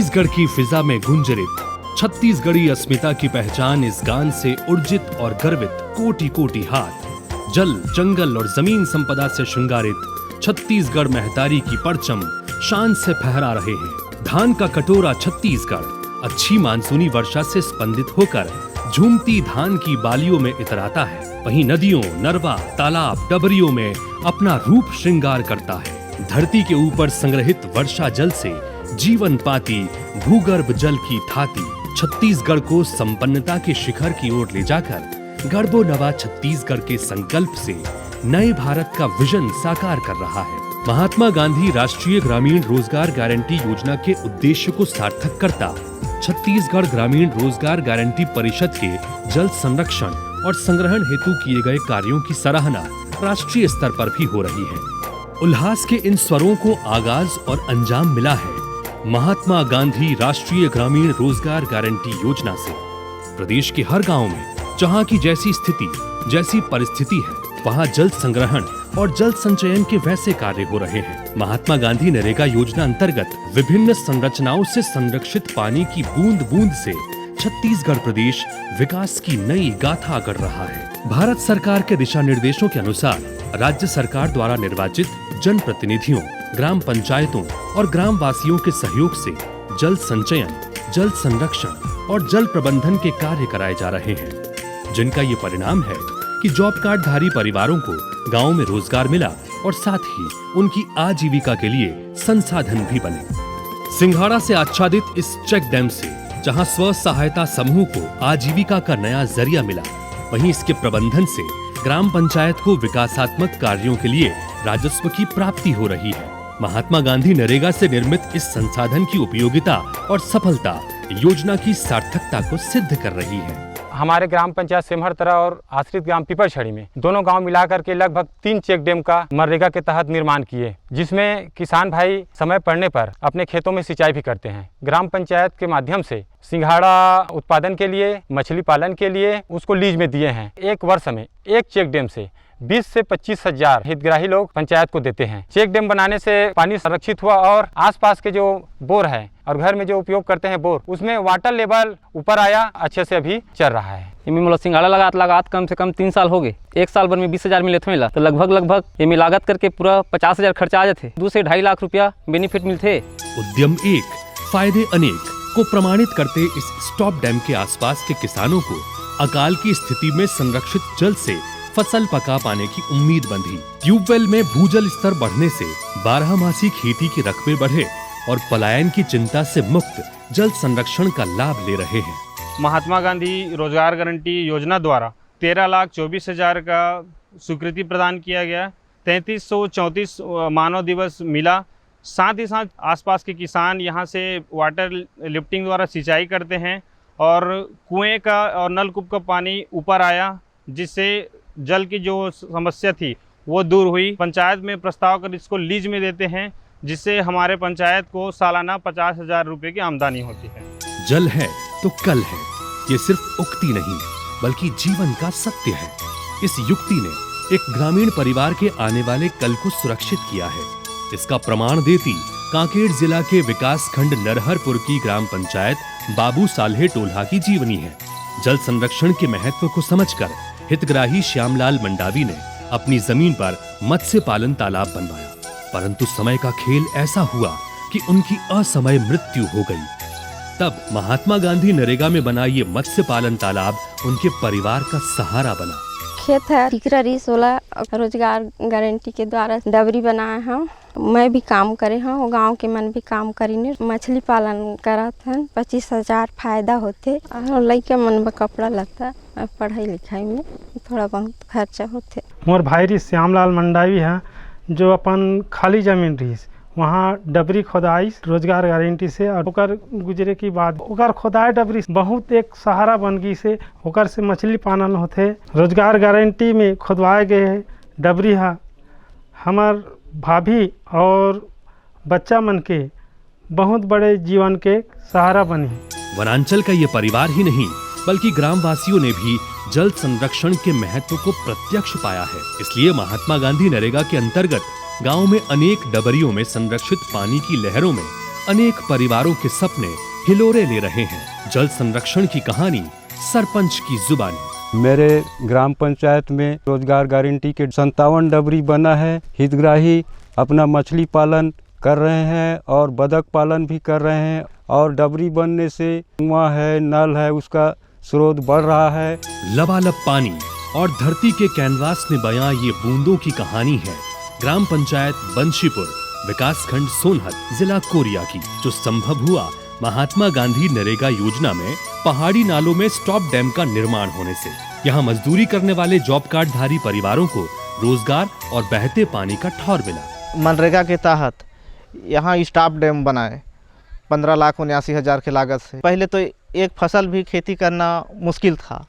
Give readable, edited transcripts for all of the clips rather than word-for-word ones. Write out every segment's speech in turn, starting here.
छत्तीसगढ़ की फिजा में गुंजरित छत्तीसगढ़ी अस्मिता की पहचान इस गान से उर्जित और गर्वित कोटि कोटि हाथ। जल, जंगल और जमीन संपदा से श्रृंगारित छत्तीसगढ़ महतारी की परचम शान से फहरा रहे हैं। धान का कटोरा छत्तीसगढ़ अच्छी मानसूनी वर्षा से स्पंदित होकर झूमती धान की बालियों में इतराता है। वहीं नदियों, नरवा, तालाब, डबरियों में अपना रूप श्रृंगार करता है। धरती के ऊपर संग्रहित वर्षा जल से जीवन पाती भूगर्भ जल की थाती छत्तीसगढ़ को संपन्नता के शिखर की ओर ले जाकर गर्भो नवा छत्तीसगढ़ के संकल्प से नए भारत का विजन साकार कर रहा है। महात्मा गांधी राष्ट्रीय ग्रामीण रोजगार गारंटी योजना के उद्देश्य को सार्थक करता छत्तीसगढ़ ग्रामीण रोजगार गारंटी परिषद के जल संरक्षण और संग्रहण हेतु किए गए कार्यों की सराहना राष्ट्रीय स्तर पर भी हो रही है। उल्लास के इन स्वरों को आगाज और अंजाम मिला है महात्मा गांधी राष्ट्रीय ग्रामीण रोजगार गारंटी योजना से। प्रदेश के हर गांव में जहां की जैसी स्थिति, जैसी परिस्थिति है, वहां जल संग्रहण और जल संचयन के वैसे कार्य हो रहे हैं। महात्मा गांधी नरेगा योजना अंतर्गत विभिन्न संरचनाओं से संरक्षित पानी की बूंद बूंद से छत्तीसगढ़ प्रदेश विकास की नई गाथा गढ़ रहा है। भारत सरकार के दिशा निर्देशों के अनुसार राज्य सरकार द्वारा निर्वाचित जन प्रतिनिधियों, ग्राम पंचायतों और ग्राम वासियों के सहयोग से जल संचयन, जल संरक्षण और जल प्रबंधन के कार्य कराए जा रहे हैं, जिनका ये परिणाम है कि जॉब कार्ड धारी परिवारों को गांव में रोजगार मिला और साथ ही उनकी आजीविका के लिए संसाधन भी बने। सिंघाड़ा से आच्छादित इस चेक डैम से जहां स्व सहायता समूह को आजीविका का नया जरिया मिला, वहीं इसके प्रबंधन से ग्राम पंचायत को विकासात्मक कार्यों के लिए राजस्व की प्राप्ति हो रही है। महात्मा गांधी नरेगा से निर्मित इस संसाधन की उपयोगिता और सफलता योजना की सार्थकता को सिद्ध कर रही है। हमारे ग्राम पंचायत सिमहरतरा और आश्रित ग्राम पिपरछड़ी में दोनों गांव मिलाकर के लगभग 3 चेक डैम का मनरेगा के तहत निर्माण किए, जिसमें किसान भाई समय पड़ने पर अपने खेतों में सिंचाई भी करते हैं। ग्राम पंचायत के माध्यम से सिंघाड़ा उत्पादन के लिए, मछली पालन के लिए उसको लीज में दिए हैं। एक वर्ष में एक चेक डैम से 20 से 25 हजार हितग्राही लोग पंचायत को देते हैं। चेक डैम बनाने से पानी संरक्षित हुआ और आसपास के जो बोर है और घर में जो उपयोग करते हैं बोर, उसमें वाटर लेवल ऊपर आया, अच्छे से अभी चल रहा है। मतलब सिंघाड़ा लगात कम से कम 3 साल हो गए। एक साल भर में 20 हजार मिले थे मिला, तो लगभग ये लागत करके पूरा 50 हजार खर्चा आ जाते, 2 से 2.5 लाख रुपया बेनिफिट मिलते। उद्यम एक, फायदे अनेक को प्रमाणित करते इस स्टॉप डैम के आसपास के किसानों को अकाल की स्थिति में संरक्षित जल से फसल पका पाने की उम्मीद बंधी। ट्यूबवेल में भूजल स्तर बढ़ने से 12मासी खेती के रकबे बढ़े और पलायन की चिंता से मुक्त जल संरक्षण का लाभ ले रहे हैं। महात्मा गांधी रोजगार गारंटी योजना द्वारा 13,24,000 का स्वीकृति प्रदान किया गया। 3334 मानव दिवस मिला। साथ ही साथ आसपास के किसान यहाँ से वाटर लिफ्टिंग द्वारा सिंचाई करते हैं और कुएं का और नलकूप का पानी ऊपर आया, जिससे जल की जो समस्या थी वो दूर हुई। पंचायत में प्रस्ताव कर इसको लीज में देते हैं, जिससे हमारे पंचायत को सालाना 50,000 रुपये की आमदनी होती है। जल है तो कल है, ये सिर्फ उक्ति नहीं बल्कि जीवन का सत्य है। इस युक्ति ने एक ग्रामीण परिवार के आने वाले कल को सुरक्षित किया है। इसका प्रमाण देती कांकेर जिला के विकास खंड नरहरपुर की ग्राम पंचायत बाबू साल्हे टोल्हा की जीवनी है। जल संरक्षण के महत्व को समझकर हितग्राही श्यामलाल मंडावी ने अपनी जमीन पर मत्स्य पालन तालाब बनवाया, परंतु समय का खेल ऐसा हुआ कि उनकी असमय मृत्यु हो गई। तब महात्मा गांधी नरेगा में बना ये मत्स्य पालन तालाब उनके परिवार का सहारा बना। खेत है टिकरी 16 रोजगार गारंटी के द्वारा डबरी बनाए हैं। मैं भी काम करे हूँ, गांव के मन भी काम करीने मछली पालन करत हैं। 25,000 फायदा होते और लड़का मन में कपड़ा लगता, पढ़ाई लिखाई में थोड़ा बहुत खर्चा होते। मोर भाई श्यामलाल मंडावी है, जो अपन खाली जमीन रही वहाँ डबरी खोदाई रोजगार गारंटी से, और ओकर गुजरे के बाद ओकर खोदाई डबरी बहुत एक सहारा बन गई से ओकर से मछली पालन होते। रोजगार गारंटी में खोदवाए गए डबरी है हमार भाभी और बच्चा मन के बहुत बड़े जीवन के सहारा बनी। वनांचल का ये परिवार ही नहीं बल्कि ग्रामवासियों ने भी जल संरक्षण के महत्व को प्रत्यक्ष पाया है। इसलिए महात्मा गांधी नरेगा के अंतर्गत गांव में अनेक डबरियों में संरक्षित पानी की लहरों में अनेक परिवारों के सपने हिलोरे ले रहे हैं। जल संरक्षण की कहानी सरपंच की जुबानी। मेरे ग्राम पंचायत में रोजगार गारंटी के 57 डबरी बना है। हितग्राही अपना मछली पालन कर रहे हैं और बतख पालन भी कर रहे हैं, और डबरी बनने से कुआं है, नल है, उसका स्रोत बढ़ रहा है। लबालब पानी और धरती के कैनवास में बयां ये बूंदों की कहानी है ग्राम पंचायत बंशीपुर, विकासखंड सोनहत, जिला कोरिया की, जो संभव हुआ महात्मा गांधी नरेगा योजना में पहाड़ी नालों में स्टॉप डैम का निर्माण होने से। यहाँ मजदूरी करने वाले जॉब कार्ड धारी परिवारों को रोजगार और बहते पानी का ठौर मिला। मनरेगा के तहत यहाँ स्टॉप डैम बनाए 15,79,000 की लागत से। पहले तो एक फसल भी खेती करना मुश्किल था।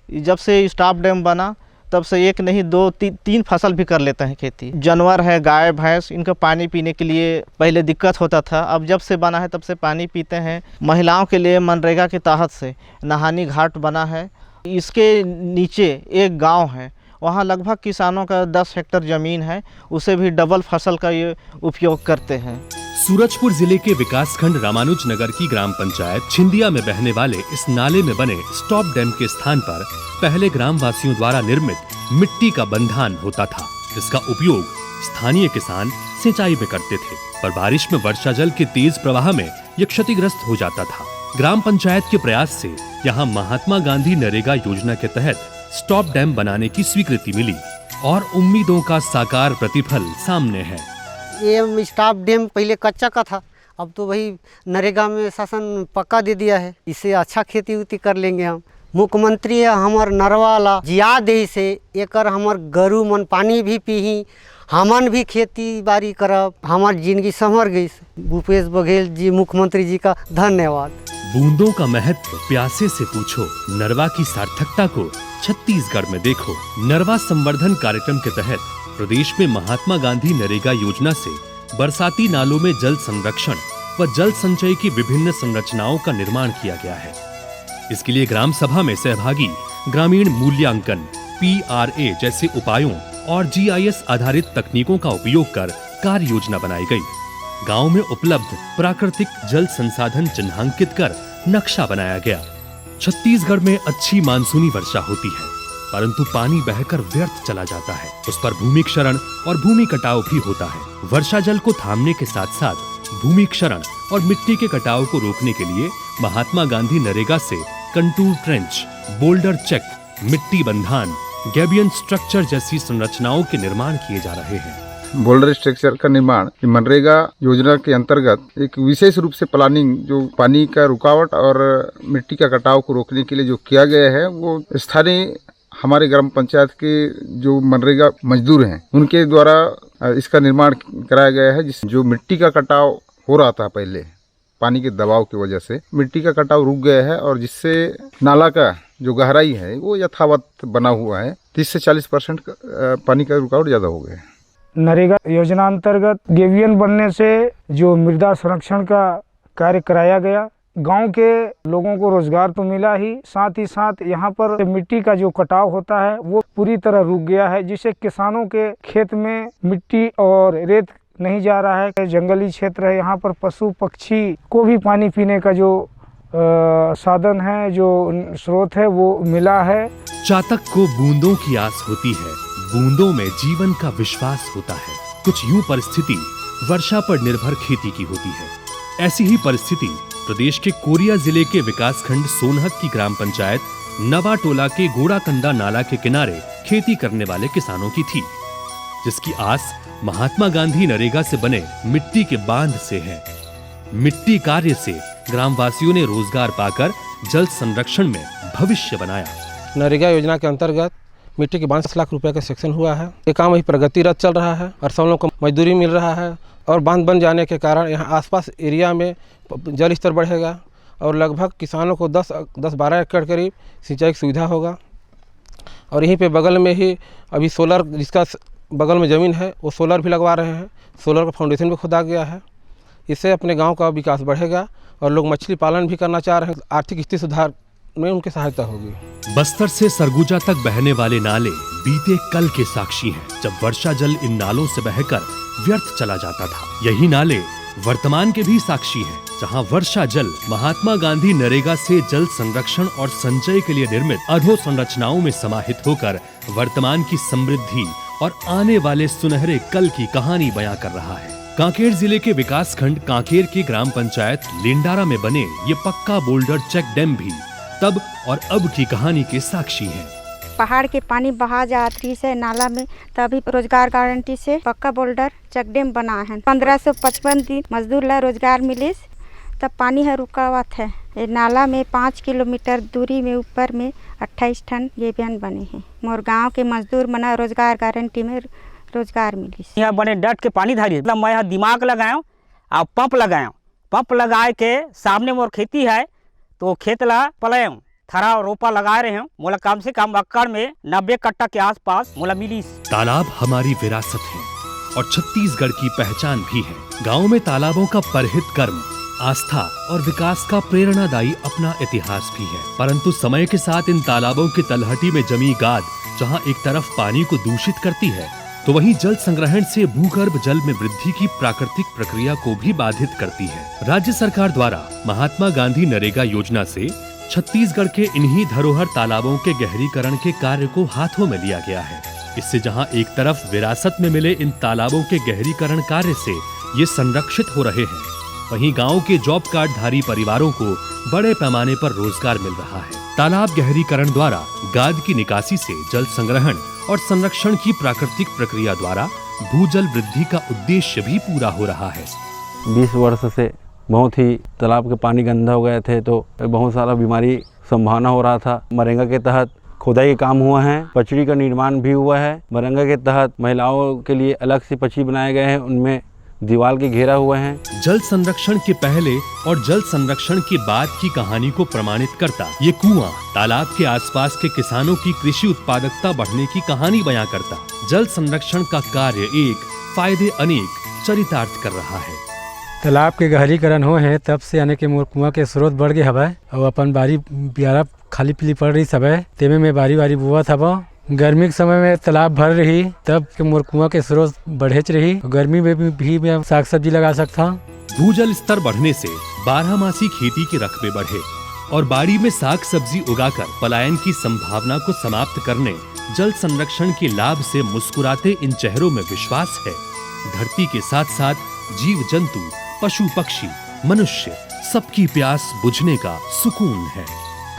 जब से स्टॉप डैम बना तब से एक नहीं 2-3 फसल भी कर लेते हैं खेती। जानवर है, गाय भैंस, इनका पानी पीने के लिए पहले दिक्कत होता था। अब जब से बना है तब से पानी पीते हैं। महिलाओं के लिए मनरेगा के तहत से नहानी घाट बना है। इसके नीचे एक गांव है, वहाँ लगभग किसानों का 10 हेक्टेयर ज़मीन है, उसे भी डबल फसल का ये उपयोग करते हैं। सूरजपुर जिले के विकासखंड रामानुज नगर की ग्राम पंचायत छिंदिया में बहने वाले इस नाले में बने स्टॉप डैम के स्थान पर पहले ग्राम वासियों द्वारा निर्मित मिट्टी का बंधान होता था, जिसका उपयोग स्थानीय किसान सिंचाई में करते थे। पर बारिश में वर्षा जल के तेज प्रवाह में यह क्षतिग्रस्त हो जाता था। ग्राम पंचायत के प्रयास से यहाँ महात्मा गांधी नरेगा योजना के तहत स्टॉप डैम बनाने की स्वीकृति मिली और उम्मीदों का साकार प्रतिफल सामने है। ये स्टॉप डैम पहले कच्चा का था, अब तो वही नरेगा में शासन पक्का दे दिया है। इससे अच्छा खेती उती कर लेंगे हम। मुख्यमंत्री हमार नरवाला जिया दे से एकर हमार गरु मन पानी भी पीही, हमन भी खेती बाड़ी करब, हमार जिंदगी संवर गई। भूपेश बघेल जी मुख्यमंत्री जी का धन्यवाद। बूंदों का महत्व प्यासे से पूछो, नरवा की सार्थकता को छत्तीसगढ़ में देखो। नरवा संवर्धन कार्यक्रम के तहत प्रदेश में महात्मा गांधी नरेगा योजना से बरसाती नालों में जल संरक्षण व जल संचय की विभिन्न संरचनाओं का निर्माण किया गया है। इसके लिए ग्राम सभा में सहभागी ग्रामीण मूल्यांकन, PRA जैसे उपायों और GIS आधारित तकनीकों का उपयोग कर कार्य योजना बनाई गई। गांव में उपलब्ध प्राकृतिक जल संसाधन चिन्हांकित कर नक्शा बनाया गया। छत्तीसगढ़ में अच्छी मानसूनी वर्षा होती है, परंतु पानी बहकर व्यर्थ चला जाता है। उस पर भूमि क्षरण और भूमि कटाव भी होता है। वर्षा जल को थामने के साथ साथ भूमि क्षरण और मिट्टी के कटाव को रोकने के लिए महात्मा गांधी नरेगा से कंटूर ट्रेंच, बोल्डर चेक, मिट्टी बंधान, गैबियन स्ट्रक्चर जैसी संरचनाओं के निर्माण किए जा रहे हैं। बोल्डर स्ट्रक्चर का निर्माण मनरेगा योजना के अंतर्गत एक विशेष रूप से प्लानिंग, जो पानी का रुकावट और मिट्टी का कटाव को रोकने के लिए जो किया गया है, वो स्थानीय हमारे ग्राम पंचायत के जो मनरेगा मजदूर हैं उनके द्वारा इसका निर्माण कराया गया है। जो मिट्टी का कटाव हो रहा था पहले पानी के दबाव की वजह से, मिट्टी का कटाव रुक गया है और जिससे नाला का जो गहराई है वो यथावत बना हुआ है। 30 से 40% पानी का रुकावट ज़्यादा हो गया है। नरेगा योजना अंतर्गत गेवियन बनने से जो मृदा संरक्षण का कार्य कराया गया, गांव के लोगों को रोजगार तो मिला ही, साथ ही साथ यहाँ पर मिट्टी का जो कटाव होता है वो पूरी तरह रुक गया है, जिससे किसानों के खेत में मिट्टी और रेत नहीं जा रहा है। जंगली क्षेत्र है, यहाँ पर पशु पक्षी को भी पानी पीने का जो साधन है, जो स्रोत है, वो मिला है। चातक को बूंदों की आस होती है, बूंदों में जीवन का विश्वास होता है। कुछ यूं परिस्थिति वर्षा पर निर्भर खेती की होती है। ऐसी ही परिस्थिति प्रदेश के कोरिया जिले के विकासखंड सोनहत की ग्राम पंचायत नवाटोला के गोड़ाकंदा नाला के किनारे खेती करने वाले किसानों की थी, जिसकी आस महात्मा गांधी नरेगा से बने मिट्टी के बांध से है। मिट्टी कार्य से ग्रामवासियों ने रोजगार पाकर जल संरक्षण में भविष्य बनाया। नरेगा योजना के अंतर्गत मिट्टी के 5 लाख रुपए का सेक्शन हुआ है। ये काम अभी प्रगतिरत चल रहा है और सब लोगों को मजदूरी मिल रहा है। और बांध बन जाने के कारण यहाँ आसपास एरिया में जल स्तर बढ़ेगा और लगभग किसानों को 10-12 एकड़ करीब सिंचाई की सुविधा होगा। और यहीं पे बगल में ही अभी सोलर, जिसका बगल में ज़मीन है, वो सोलर भी लगवा रहे हैं। सोलर का फाउंडेशन भी खुदा गया है। इससे अपने गांव का विकास बढ़ेगा और लोग मछली पालन भी करना चाह रहे हैं। आर्थिक स्थिति सुधार में उनकी सहायता होगी। बस्तर से सरगुजा तक बहने वाले नाले बीते कल के साक्षी हैं, जब वर्षा जल इन नालों से बहकर व्यर्थ चला जाता था। यही नाले वर्तमान के भी साक्षी हैं, जहां वर्षा जल महात्मा गांधी नरेगा से जल संरक्षण और संचय के लिए निर्मित अधोसंरचनाओं में समाहित होकर वर्तमान की समृद्धि और आने वाले सुनहरे कल की कहानी बयां कर रहा है। कांकेर जिले के विकास खंड कांकेर के ग्राम पंचायत लिंडारा में बने ये पक्का बोल्डर चेक डैम भी तब और अब की कहानी के साक्षी हैं। पहाड़ के पानी बहा जाती है नाला में, तभी रोजगार गारंटी से पक्का बोल्डर चेक डैम बना है। 1555 दिन मजदूर ला रोजगार मिले, तब पानी है रुकावत है। ये नाला में 5 किलोमीटर दूरी में ऊपर में 28 टन ये बयान बने हैं। मोर गाँव के मजदूर मना रोजगार गारंटी में रोजगार मिली। यहाँ बने डट के पानी धारी, मतलब मैं यहाँ दिमाग लगाऊँ और पंप लगाऊँ। पंप लगाए के सामने मोर खेती है तो खेत ला पलाऊँ, थरा रोपा लगा रहे हैं। मोला कम से कम एकड़ में 90 कट्टा के आसपास मोला मिली। तालाब हमारी विरासत है और छत्तीसगढ़ की पहचान भी है। गाँव में तालाबों का परहित कर्म, आस्था और विकास का प्रेरणादायी अपना इतिहास भी है। परंतु समय के साथ इन तालाबों की तलहटी में जमी गाद जहां एक तरफ पानी को दूषित करती है, तो वहीं जल संग्रहण से भूगर्भ जल में वृद्धि की प्राकृतिक प्रक्रिया को भी बाधित करती है। राज्य सरकार द्वारा महात्मा गांधी नरेगा योजना से छत्तीसगढ़ के इन्हीं धरोहर तालाबों के गहरीकरण के कार्य को हाथों में लिया गया है। इससे जहां एक तरफ विरासत में मिले इन तालाबों के गहरीकरण कार्य से ये संरक्षित हो रहे हैं, वहीं गांव के जॉब कार्ड धारी परिवारों को बड़े पैमाने पर रोजगार मिल रहा है। तालाब गहरीकरण द्वारा गाद की निकासी से जल संग्रहण और संरक्षण की प्राकृतिक प्रक्रिया द्वारा भूजल वृद्धि का उद्देश्य भी पूरा हो रहा है। 20 वर्ष से बहुत ही तालाब के पानी गंदा हो गए थे, तो बहुत सारा बीमारी संभावना हो रहा था। मनरेगा के तहत खोदाई के काम हुआ है, पचड़ी का निर्माण भी हुआ है। मनरेगा के तहत महिलाओं के लिए अलग से पचड़ी बनाए गए हैं, उनमें दीवार के घेरा हुए हैं। जल संरक्षण के पहले और जल संरक्षण के बाद की कहानी को प्रमाणित करता ये कुआं तालाब के आसपास के किसानों की कृषि उत्पादकता बढ़ने की कहानी बयां करता। जल संरक्षण का कार्य एक फायदे अनेक चरितार्थ कर रहा है। तालाब के गहरीकरण हो है तब से आने के मोर कुआं के स्रोत बढ़ गए हवा और अपन बारी बियारा खाली पीली पड़ रही सब है, तेमे में बारी बारी बुआ था। गर्मी के समय में तालाब भर रही तब के मोर कुआं के स्रोत बढ़ेच रही। गर्मी में भी मैं साग सब्जी लगा सकता। भूजल स्तर बढ़ने से 12मासी खेती के रकबे बढ़े और बाड़ी में साग सब्जी उगाकर पलायन की संभावना को समाप्त करने जल संरक्षण के लाभ से मुस्कुराते इन चेहरों में विश्वास है। धरती के साथ साथ जीव जंतु, पशु पक्षी, मनुष्य सबकी प्यास बुझने का सुकून है।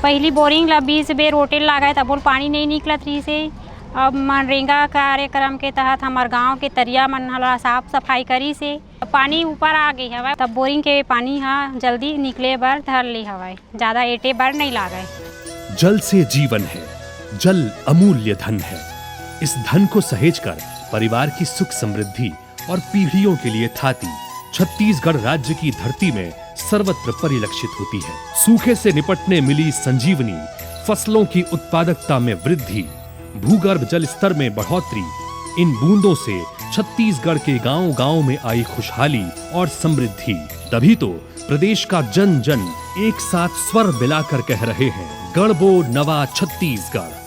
पहली बोरिंग ला 20 बेर होटल लगाए तब पानी नहीं निकलत रही से। अब मनरेगा कार्यक्रम के तहत हमारे गांव के तरिया मन हला साफ सफाई करी से पानी ऊपर आ गई हवा, तब बोरिंग के पानी जल्दी निकले बर धर ली हवा, ज्यादा एटे बर नहीं लागे। जल से जीवन है, जल अमूल्य धन है। इस धन को सहेजकर परिवार की सुख समृद्धि और पीढ़ियों के लिए थाती छत्तीसगढ़ राज्य की धरती में सर्वत्र परिलक्षित होती है। सूखे से निपटने मिली संजीवनी, फसलों की उत्पादकता में वृद्धि, भूगर्भ जल स्तर में बढ़ोतरी, इन बूंदों से छत्तीसगढ़ के गांव-गांव में आई खुशहाली और समृद्धि। तभी तो प्रदेश का जन जन एक साथ स्वर मिलाकर कह रहे हैं, गढ़बो नवा छत्तीसगढ़।